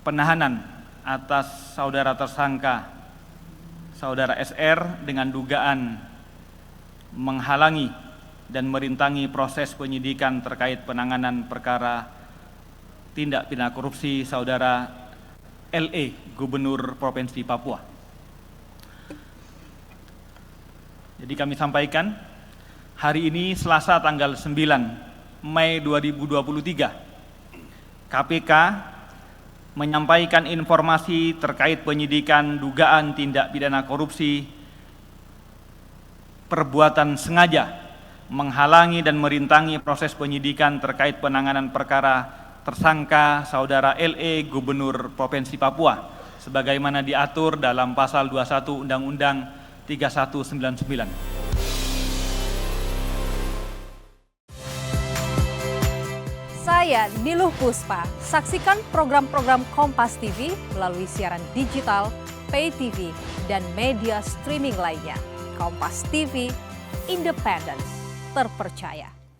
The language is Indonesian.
penahanan atas saudara tersangka saudara SR dengan dugaan menghalangi dan merintangi proses penyidikan terkait penanganan perkara tindak pidana korupsi saudara LE, Gubernur Provinsi Papua. Jadi kami sampaikan, hari ini Selasa tanggal 9 Mei 2023, KPK menyampaikan informasi terkait penyidikan dugaan tindak pidana korupsi perbuatan sengaja menghalangi dan merintangi proses penyidikan terkait penanganan perkara tersangka saudara LE, Gubernur Provinsi Papua, sebagaimana diatur dalam pasal 21 Undang-Undang 3199. Saya Niluh Puspa. Saksikan program-program Kompas TV melalui siaran digital, pay TV, dan media streaming lainnya. Kompas TV, independen, terpercaya.